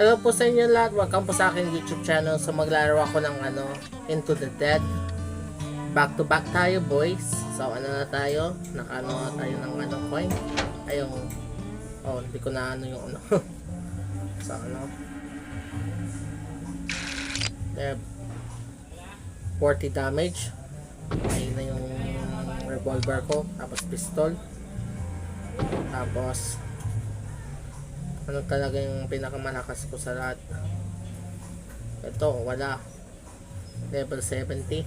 Hello po sa inyo lahat, welcome po sa aking YouTube channel. So maglalaro ako ng Into the Dead. Back to back tayo boys. So na tayo, nakaano na tayo ng coin. Ayong, hindi ko na yung So there, 40 damage. Ayun na yung revolver ko, tapos pistol. Tapos ano talaga yung pinakamalakas ko sa lahat. Ito wala, level 70.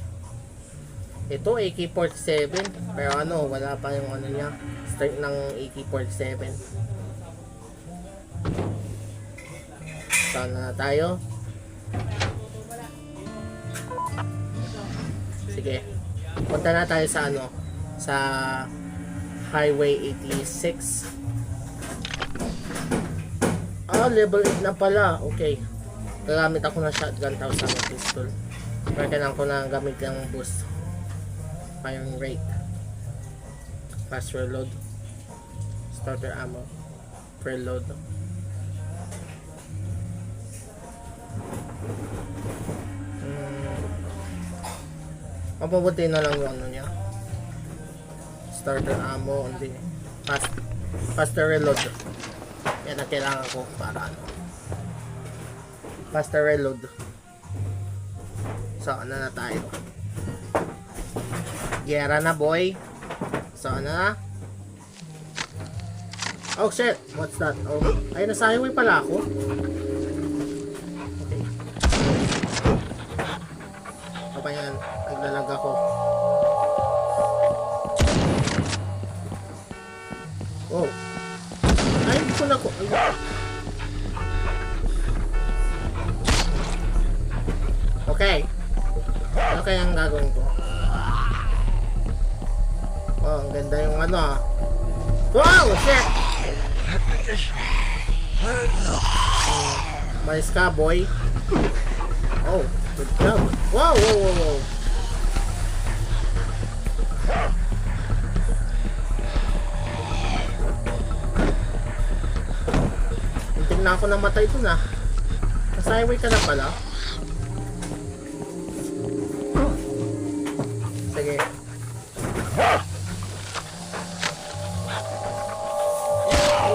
Ito AK-47, pero wala pa yung niya, strength ng AK-47. Sana na tayo. Sige, punta na tayo sa sa Highway 86. Level 8 na pala. Okay, gagamit ako ng shotgun tapos ng pistol. Pero kailangan ko na gamit yung boost firing rate, fast reload, starter ammo, preload. Mapabuti na lang yung niya, starter ammo, hindi faster reload. Yan ang kailangan ko para faster reload. So na tayo, gera na boy. So na. Oh shit, what's that? Oh, ay nasa highway pala ako. Okay, apa yan, naglalag ako. Oh, ay hindi ko na ko. Okay, ano kaya ang gagawin ko? Oh, ang ganda yung wow, shit! Malis ka, boy. Oh, good job. Wow, wow, wow, wow. Hinting na ako namatay dun ah. Nasa highway ka na pala. Sige.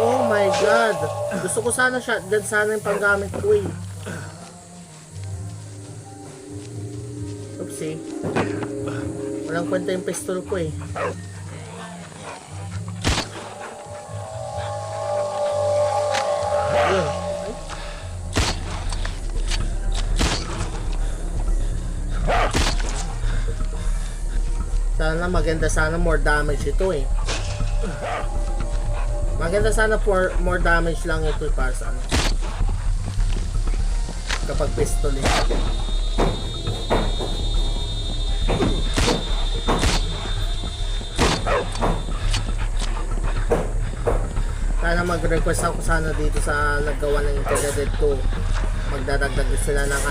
Oh my god. Gusto ko sana shotgun, sana yung panggamit ko eh. Oopsie. Walang kwenta yung pistol ko eh. Ayun. Sana maganda, sana more damage ito eh. Maganda sana for more damage lang ito para sa kapag pistol eh. Sana mag-request ako sana dito sa naggawa ng Into the Dead 2. Magdadagdag sila ng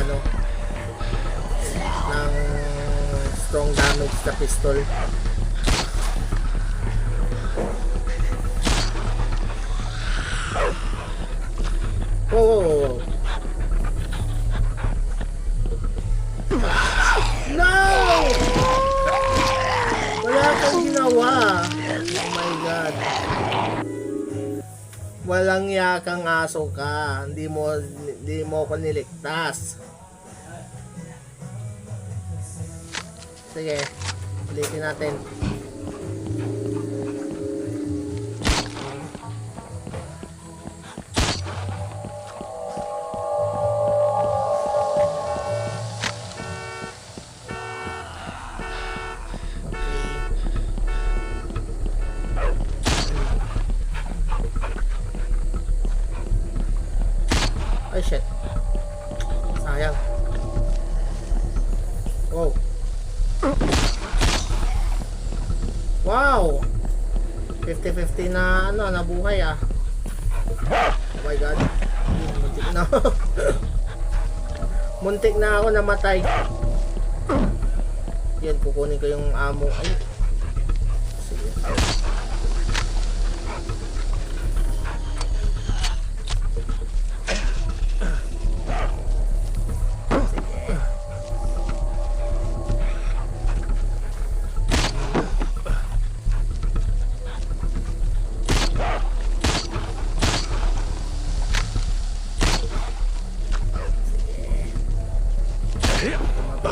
ng strong damage sa pistol. Oh no! Wala kang ginawa. Oh my god. Walang yakang aso ka. Hindi mo ako niligtas. Sige, ulitin natin. Ay shit, sayang. Oh wow, 50-50 na nabuhay ah. Oh my god, muntik na. Muntik na ako namatay. Yan, kukunin ko yung ammo. Ay, sige.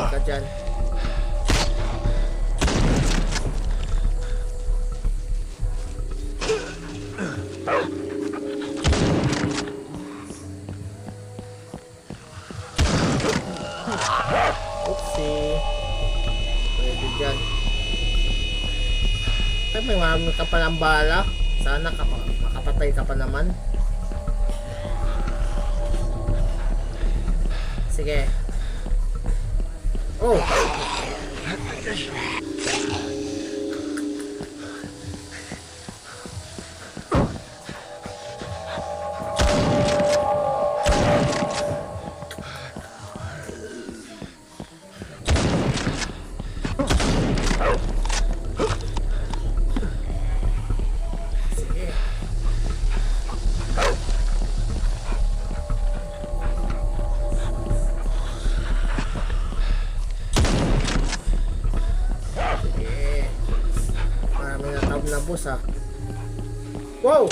ka dyan. Oopsie. Pwede dyan. Ay, may marami ka pa ng bala. Sana makapatay ka pa naman. Sige. Oh! Na boss ah. Wow!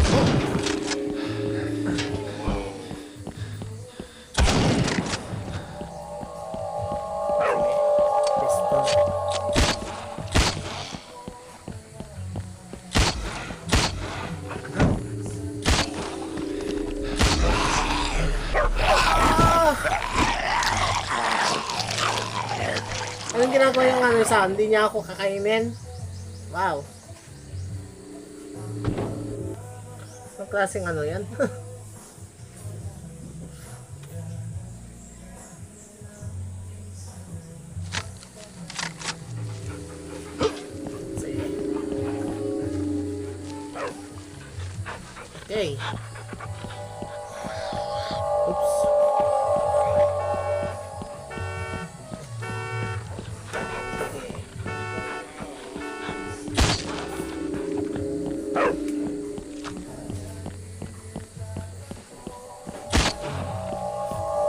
Pistol. Anong ginagawa yung ano sa hindi niya ako kakainin? Wow. Anong klaseng ano yan? Sige. Okay. Oops.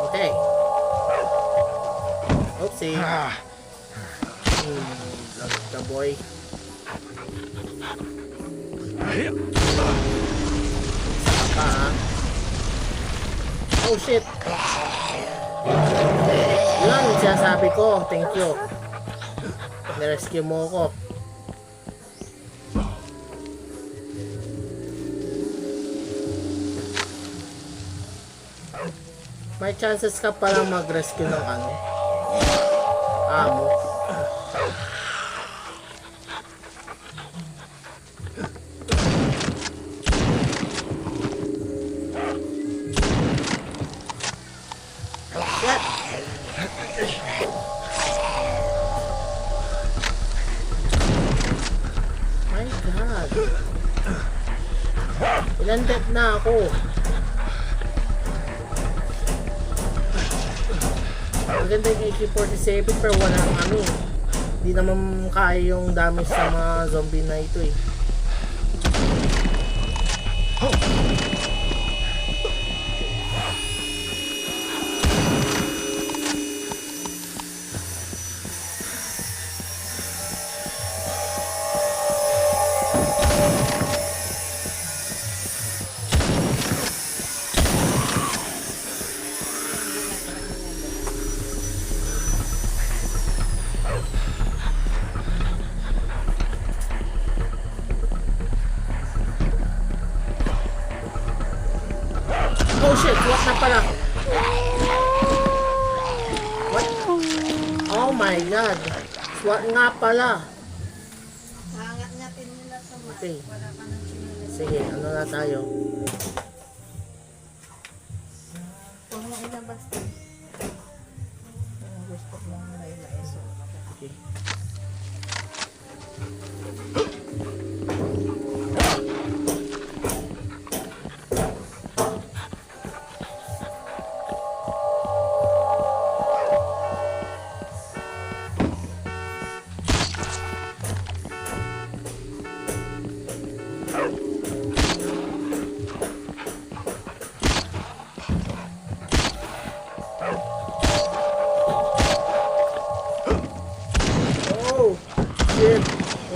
Okay. Oopsie. Love the boy. Saka pa ah. Oh shit. Yan sinasabi ko. Thank you. Nirescue mo ako. May chances ka palang mag-rescue ng ano? Amo. Shit! My God! Ilan death na ako? Maganda yung AK-47 pero walang ano. Hindi naman kaya yung damage sa mga zombie na ito eh. Oh shit, what na pala? What? Oh my God. What nga pala? Hangat-ngatin nila sa mat. Okay. Wala ka nang sinunod. Sige, ano na tayo? Huwag mo ilabas din. Gusto ko lang nila ilaiso. Okay.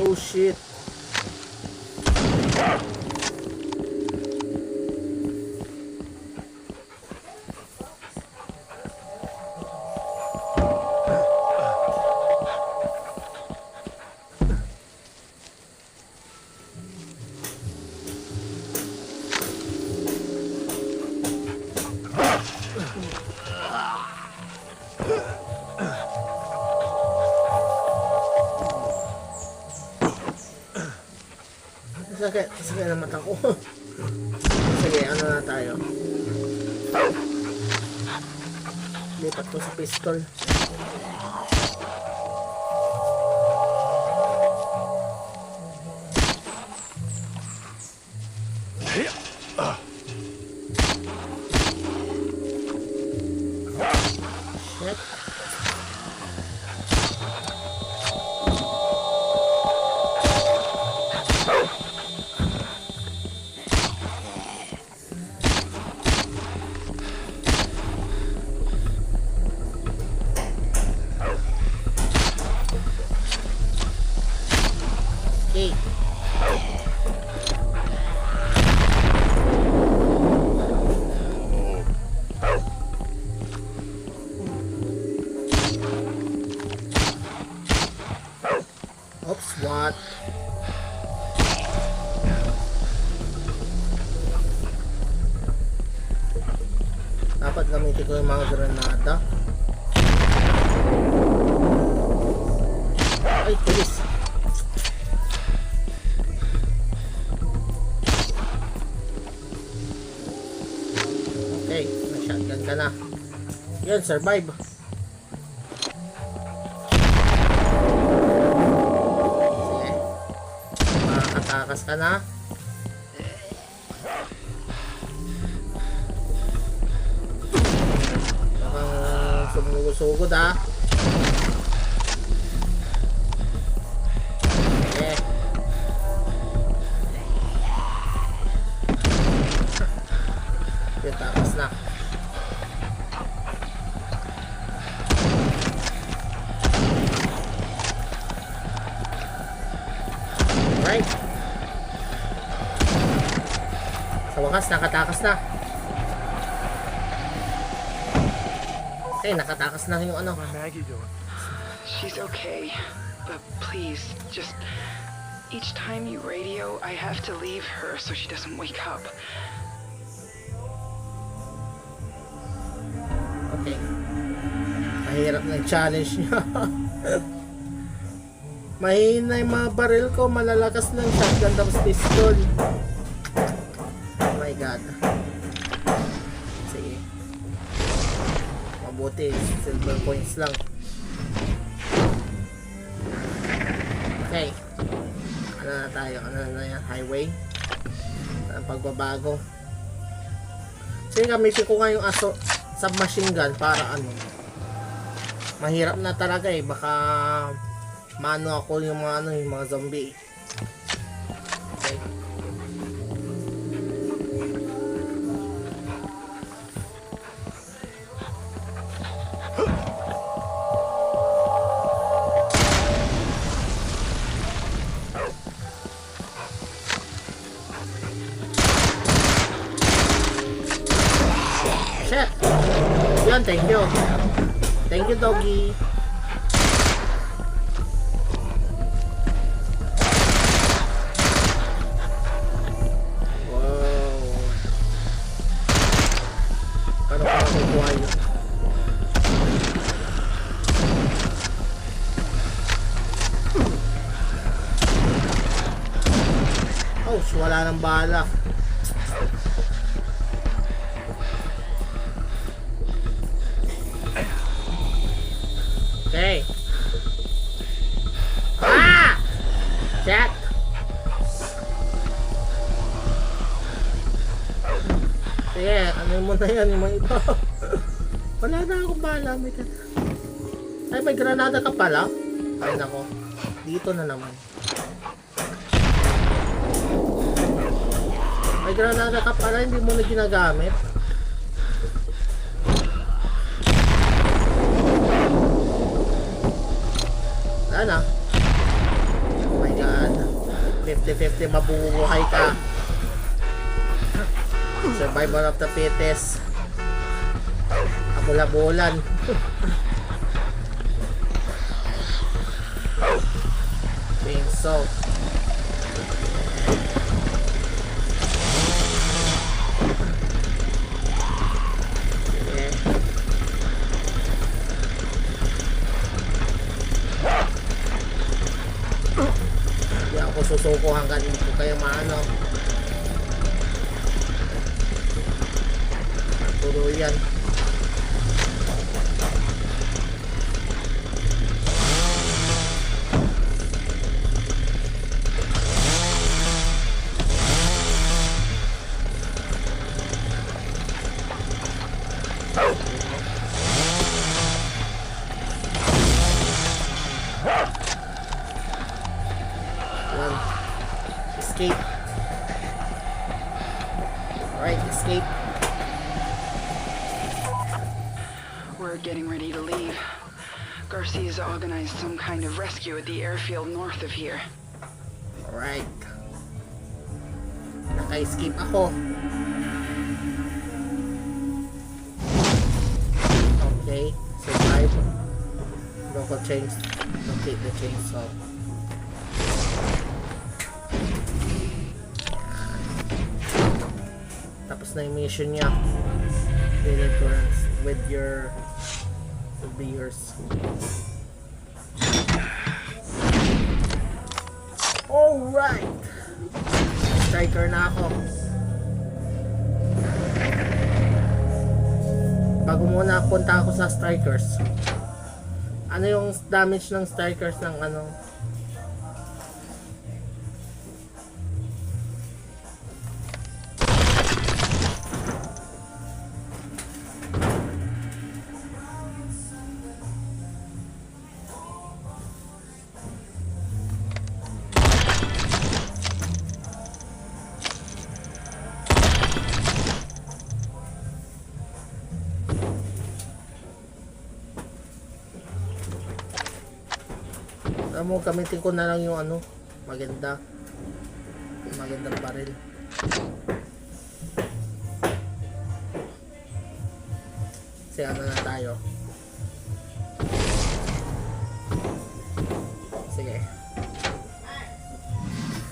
Oh shit. Sige na mata ko. Sige, ano na tayo? Lipat ko sa pistol. Shit. Okay. Oops, what? Dapat gamitin ko yung mga granada. Ay, pulis. Okay, may shotgun ka na. Yan, survive. Sige. Makakatakas ka na. Mukhang sumugod-sugod ah. Okay. Yung takas na. Right. Sa wakas, nakatakas na. Okay, nakatakas na yung ano. How's Maggie doing? She's okay, but please, just each time you radio, I have to leave her so she doesn't wake up. Okay. Mahirap na yung challenge niya. Mahina yung mga baril ko, malalakas ng shotgun tapos pistol. Oh my god. Sige. Mabuti, silver points lang. Okay. Ano na tayo? Ano na yan? Highway? Ang pagbabago. Sige, gamitin ko nga yung submachine gun para ano. Mahirap na talaga eh. Baka mano ako yung mga ano, yung mga zombie. Okay. Shit! Yun, thank you. Thank you, doggy. Paano ko makukuha yun? Oh, wala nang bala. Okay. Ah! Chat! Sige, ano mo na yan, yung mga iba. Wala na akong bala. Ay, may granada ka pala? Ay, nako. Dito na naman. May granada ka pala, hindi mo na ginagamit. Wala na. Oh my god. 50-50, mabubuhay ka. Survival of the fittest. Abula-bulan. Chainsaw. Okay. susuko hanggang hindi ko kayo maano. Puro yan. Yan. Escape. Alright, escape. We're getting ready to leave. Garcia's organized some kind of rescue at the airfield north of here. Alright. Naka-escape ako. Okay. Survive. Local chains. Locate the chainsaw. Tapos na yung mission niya. Deliverance with your will be yours. Alright! Striker na ako. Bago muna punta ako sa strikers. Ano yung damage ng strikers ng ano? Alam mo, gamitin ko na lang yung ano, magandang baril. Kasi ano na tayo. Sige.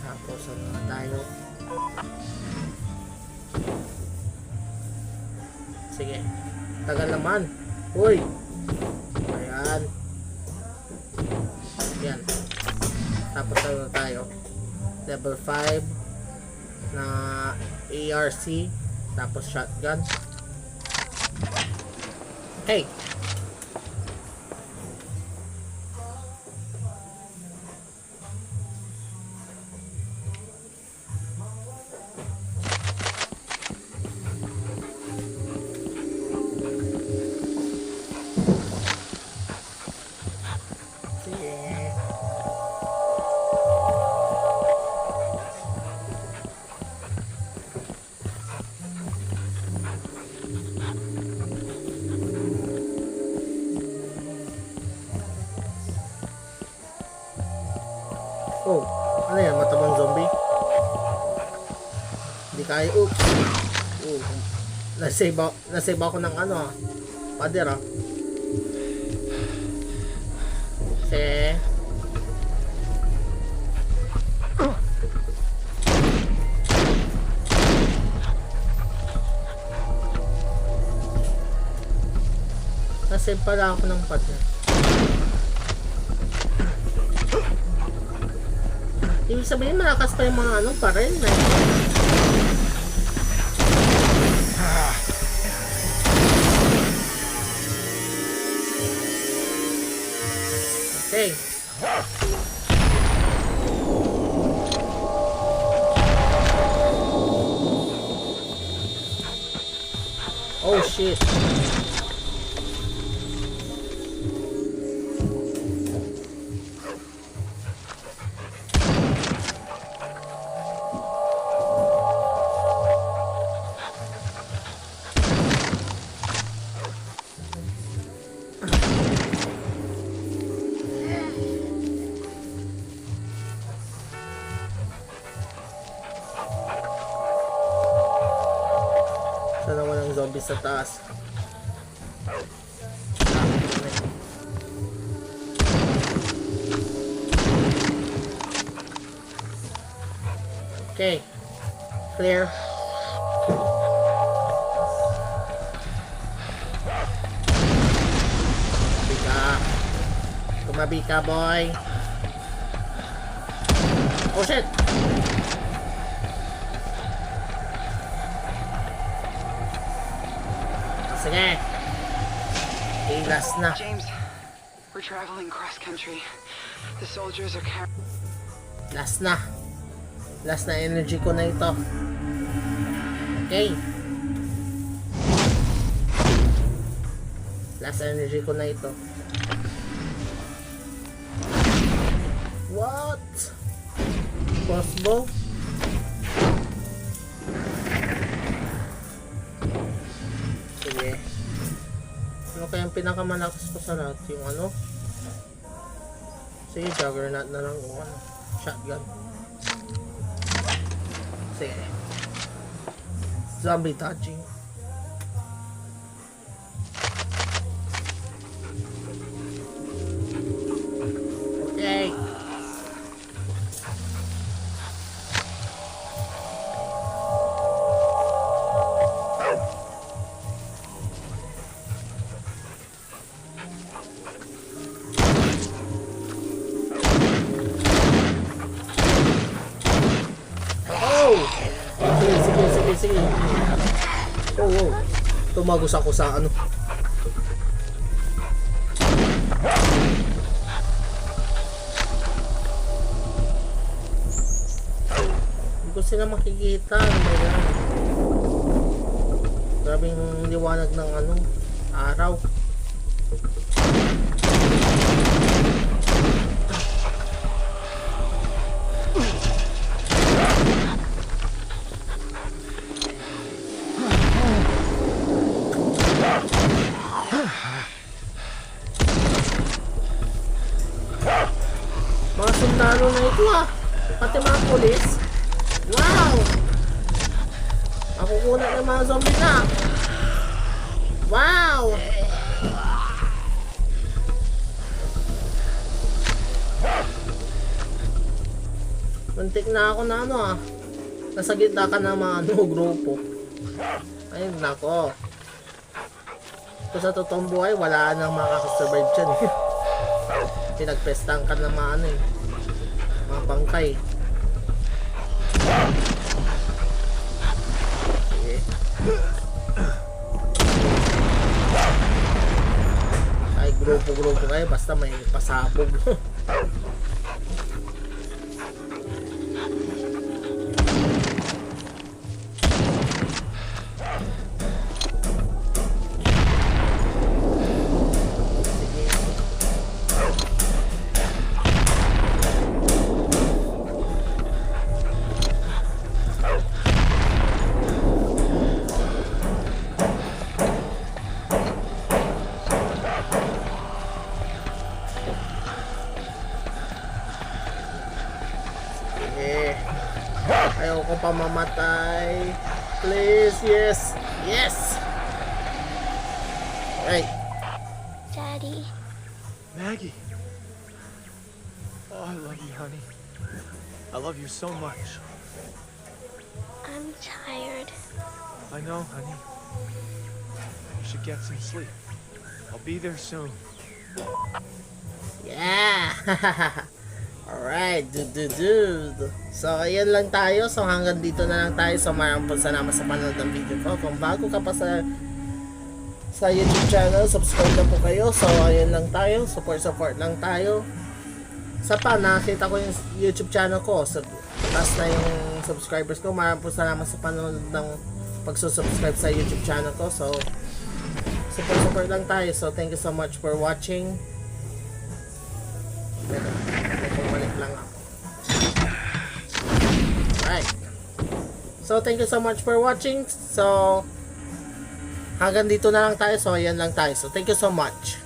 Tapos ano na tayo. Sige. Tagal naman. Uy! Ayan. Yan. Tapos ano tayo? Level 5 na ARC. Tapos shotgun. Okay. Oh, ano yan? Matabang zombie? Hindi kaya. Oops. Nasave ako ng ano ah. Pader ah. Kasi nasave pala ako ng pader. Ibig sabihin, malakas pa yung mga ano pa rin. Okay. Oh shit. Sana walang zombie sa taas. Okay. Clear. Tumabi ka, boy. Oh shit! Sige. Okay, last na. James, we're traveling cross country. The soldiers are carrying. Last na. Last na energy ko na ito. Okay. Last energy ko na ito. What? Crossbow? Sige. Ano kayang pinakamalakas ko sa lahat? Yung ano? Sige, juggernaut na lang. O ano? Shotgun. Sige. Zombie touching. Okay. Oh! Sige. Oh. Tumagos ako sa ano. Hindi ko sila makikita. Ano ba yan? Grabing liwanag ng ano, araw. Mga sundalo na ito ah. Pati mga polis. Wow! Makukunan ng mga zombie na. Wow! Muntik na ako na ano ah. Nasa gitna ka ng mga ano, grupo. Ayun nako. Ito sa totoong buhay, wala nang makakasurvive dyan. Pinagpestahan ka ng mga ano eh. Mga bangkay. Sige. Ay, grupo kayo. Basta may pasabog. Ayoko pa mamatay. Please, yes. Yes! Alright. Daddy. Maggie. Oh, I love you, honey. I love you so much. I'm tired. I know, honey. You should get some sleep. I'll be there soon. Yeah! Alright, dude. So, ayan lang tayo. So, hanggang dito na lang tayo. So, maraming salamat sa panonood ng video ko. Kung bago ka pa sa YouTube channel, subscribe na po kayo. So, ayan lang tayo. Support lang tayo. Sa pa, nakita ko yung YouTube channel ko. So, taas na yung subscribers ko. Maraming salamat sa panonood ng pagsusubscribe sa YouTube channel ko. So, support lang tayo. So, thank you so much for watching. Bumalik lang ako. Alright. So, thank you so much for watching. So, hanggang dito na lang tayo. So, ayan lang tayo. So, thank you so much.